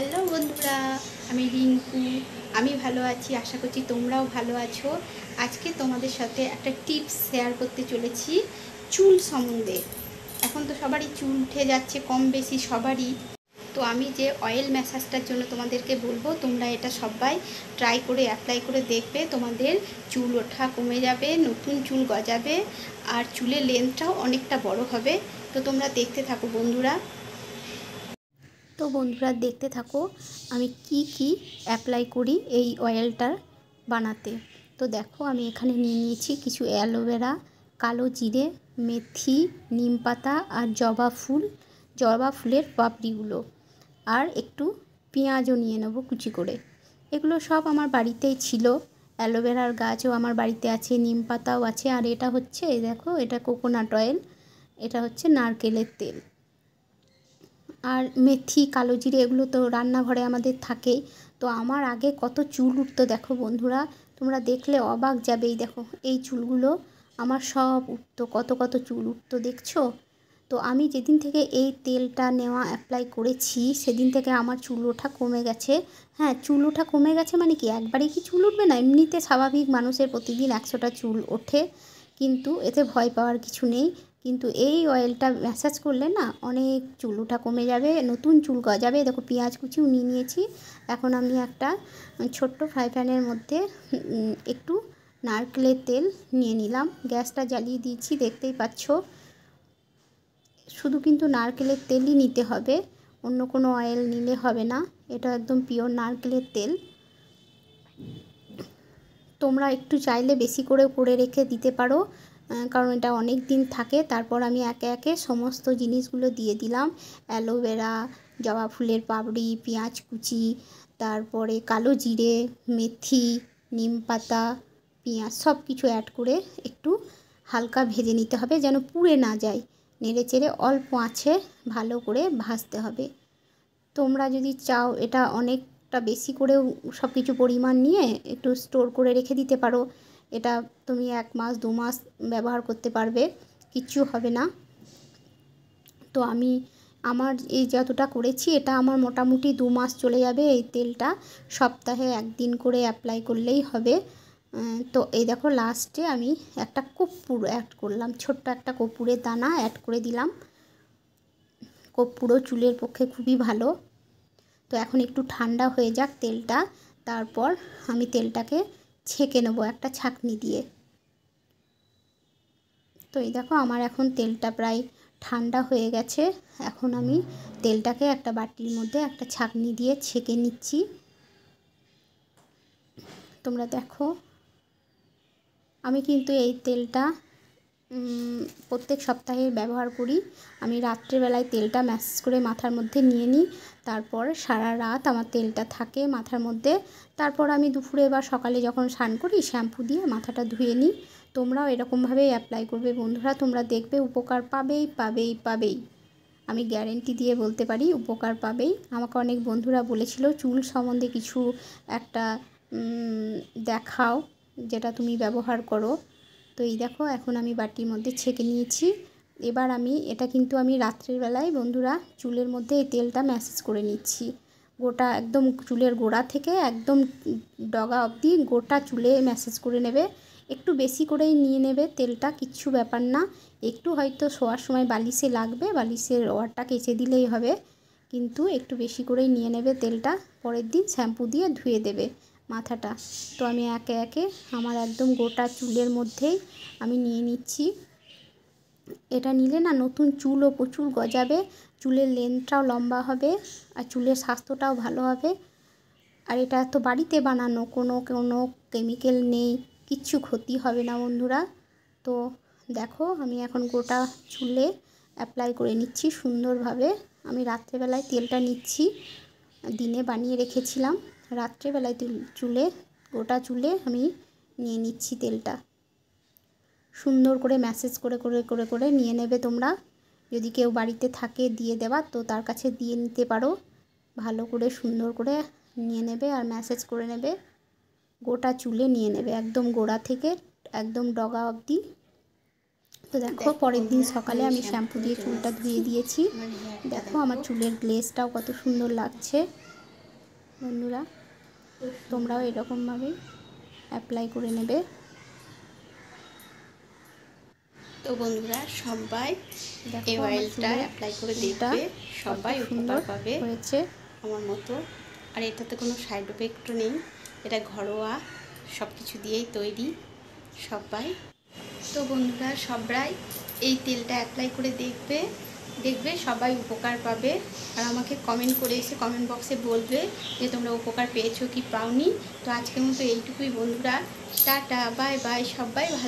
Hello বন্ধুরা, আমি রিঙ্কু। আমি ভালো আছি, আশা করছি তোমরাও ভালো আছো। আজকে তোমাদের সাথে একটা টিপস শেয়ার করতে চলেছি চুল সম্বন্ধে। এখন তো সবারই চুল উঠে যাচ্ছে, কম বেশি সবারই। তো আমি যে অয়েল ম্যাসাজটার জন্য তোমাদেরকে বলবো, তোমরা এটা সবাই ট্রাই করে অ্যাপ্লাই করে দেখবে। তোমাদের চুল ওঠা কমে যাবে, নতুন চুল গজাবে, আর চুলের লেন্থটাও অনেকটা বড় হবে। তো তোমরা দেখতে থাকো বন্ধুরা। তো বন্ধুরা দেখতে থাকো আমি কি কি অ্যাপ্লাই করি এই অয়েলটার বানাতে। তো দেখো আমি এখানে নিয়ে নিয়েছি কিছু অ্যালোভেরা, কালো জিরে, মেথি, নিম পাতা আর জবা ফুলের পাপড়িগুলো, আর একটু পেঁয়াজও নিয়ে নেব কুচি করে। এগুলো সব আমার বাড়িতেই ছিল। অ্যালোভেরার গাছও আমার বাড়িতে আছে, নিম পাতাও আছে। আর এটা হচ্ছে, এই দেখো, এটা কোকোনাট অয়েল, এটা হচ্ছে নারকেলের তেল। আর মেথি, কালো জিরে এগুলো তো রান্নাঘরে আমাদের থাকেই। তো আমার আগে কত চুল উঠতো দেখো বন্ধুরা, তোমরা দেখলে অবাক যাবে। এই দেখো, এই চুলগুলো আমার সব উঠতো, কত কত চুল উঠতো দেখছো। তো আমি যেদিন থেকে এই তেলটা নেওয়া অ্যাপ্লাই করেছি, সেদিন থেকে আমার চুল ওঠা কমে গেছে। হ্যাঁ, চুল ওঠা কমে গেছে মানে কি একবারে কি চুল উঠবে না, এমনিতে স্বাভাবিক মানুষের প্রতিদিন 100টা চুল ওঠে, কিন্তু এতে ভয় পাওয়ার কিছু নেই। কিন্তু এই অয়েলটা ম্যাসাজ করলে না অনেক চুল ওঠা কমে যাবে, নতুন চুল গজাবে। দেখো পেঁয়াজ কুচিও নিয়ে নিয়েছি। এখন আমি একটা ছোট্ট ফ্রাই প্যানের মধ্যে একটু নারকেলের তেল নিয়ে নিলাম। গ্যাসটা জ্বালিয়ে দিয়েছি, দেখতেই পাচ্ছ। শুধু কিন্তু নারকেলের তেলই নিতে হবে, অন্য কোনো অয়েল নিলে হবে না। এটা একদম পিওর নারকেলের তেল। তোমরা একটু চাইলে বেশি করে রেখে দিতে পারো, কারণ এটা অনেক দিন থাকে। তারপর আমি একে একে সমস্ত জিনিসগুলো দিয়ে দিলাম। অ্যালোভেরা, জবা ফুলের পাপড়ি, পেঁয়াজ কুচি, তারপরে কালো জিরে, মেথি, নিম পাতা, পেঁয়াজ, সব কিছু অ্যাড করে একটু হালকা ভেজে নিতে হবে, যেন পুড়ে না যায়। নেড়ে চেড়ে অল্প আঁচে ভালো করে ভাজতে হবে। তোমরা যদি চাও এটা অনেকটা বেশি করেও সব কিছু পরিমাণ নিয়ে একটু স্টোর করে রেখে দিতে পারো। এটা তুমি 1 মাস 2 মাস ব্যবহার করতে পারবে, কিচ্ছু হবে না। তো আমি আমার এই যতটা করেছি, এটা আমার মোটামুটি 2 মাস চলে যাবে। এই তেলটা সপ্তাহে 1 দিন করে অ্যাপ্লাই করলেই হবে। তো এই দেখো লাস্টে আমি একটা কর্পূর অ্যাড করলাম, ছোট্ট একটা কর্পূরের দানা অ্যাড করে দিলাম। কর্পূরও চুলের পক্ষে খুবই ভালো। তো এখন একটু ঠান্ডা হয়ে যাক তেলটা, তারপর আমি তেলটাকে ছেঁকে নেবো একটা ছাঁকনি দিয়ে। তো এই দেখো আমার এখন তেলটা প্রায় ঠান্ডা হয়ে গেছে। এখন আমি তেলটাকে একটা বাটির মধ্যে একটা ছাঁকনি দিয়ে ছেঁকে নিচ্ছি। তোমরা দেখো আমি কিন্তু এই তেলটা প্রত্যেক সপ্তাহে ব্যবহার করি। আমি রাত্রেবেলায় তেলটা ম্যাসাজ করে মাথার মধ্যে নিয়ে নিই, তারপর সারা রাত আমার তেলটা থাকে মাথার মধ্যে। তারপর আমি দুপুরে বা সকালে যখন স্নান করি, শ্যাম্পু দিয়ে মাথাটা ধুয়ে নিই। তোমরাও এরকমভাবেই অ্যাপ্লাই করবে বন্ধুরা, তোমরা দেখবে উপকার পাবেই। আমি গ্যারেন্টি দিয়ে বলতে পারি উপকার পাবেই। আমাকে অনেক বন্ধুরা বলেছিল চুল সম্বন্ধে কিছু একটা দেখাও যেটা তুমি ব্যবহার করো। তো এই দেখো এখন আমি বাটির মধ্যে ছেঁকে নিয়েছি। এবার এটা কিন্তু আমি রাত্রের বেলায় বন্ধুরা চুলের মধ্যে এই তেলটা ম্যাসাজ করে নিচ্ছি। গোটা একদম চুলের গোড়া থেকে একদম ডগা অবধি গোটা চুলে ম্যাসাজ করে নেবে। একটু বেশি করেই নিয়ে নেবে তেলটা, কিচ্ছু ব্যাপার না। একটু হয়তো শোয়ার সময় বালিশে লাগবে, বালিশের ওয়ারটা কেচে দিলেই হবে, কিন্তু একটু বেশি করেই নিয়ে নেবে তেলটা। পরের দিন শ্যাম্পু দিয়ে ধুয়ে দেবে মাথাটা। তো আমি একে একে আমার একদম গোটা চুলের মধ্যেই আমি নিয়ে নিচ্ছি। এটা নিলে না নতুন চুলও প্রচুর গজাবে, চুলের লেন্থটাও লম্বা হবে, আর চুলের স্বাস্থ্যটাও ভালো হবে। আর এটা তো বাড়িতে বানানো, কোনো কেমিক্যাল নেই, কিচ্ছু ক্ষতি হবে না বন্ধুরা। তো দেখো আমি এখন গোটা চুলে অ্যাপ্লাই করে নিচ্ছি সুন্দরভাবে। আমি রাত্রেবেলায় তেলটা নিচ্ছি, দিনে বানিয়ে রেখেছিলাম, রাত্রেবেলায় গোটা চুলে আমি নিয়ে নিচ্ছি তেলটা। সুন্দর করে ম্যাসাজ করে নিয়ে নেবে তোমরা। যদি কেউ বাড়িতে থাকে দিয়ে দেওয়া, তো তার কাছে দিয়ে নিতে পারো। ভালো করে সুন্দর করে নিয়ে নেবে আর ম্যাসাজ করে নেবে। গোটা চুলে নিয়ে নেবে একদম গোড়া থেকে একদম ডগা অবধি। তো দেখো পরের দিন সকালে আমি শ্যাম্পু দিয়ে চুলটা ধুয়ে দিয়েছি। দেখো আমার চুলের গ্লেজটাও কত সুন্দর লাগছে। বন্ধুরা, তোমরাও এরকমভাবে অ্যাপ্লাই করে নেবে। তো বন্ধুরা, সবাই এই দেখো অয়েলটা অ্যাপ্লাই করে দেখবে, সবাই উপকার পাবে হয়েছে আমার মতো। আর এটাতে কোনো সাইড এফেক্টও নেই, এটা ঘরোয়া সব কিছু দিয়েই তৈরি সবাই। তো বন্ধুরা, সবাই এই তেলটা অ্যাপ্লাই করে দেখবে সবাই উপকার পাবে। আর আমাকে কমেন্ট করে এসে কমেন্ট বক্সে বলবে যে তোমরা উপকার পেয়েছো কি পাওনি। তো আজকের মতো এইটুকুই বন্ধুরা, টাটা, বাই বাই, সবাই ভালো।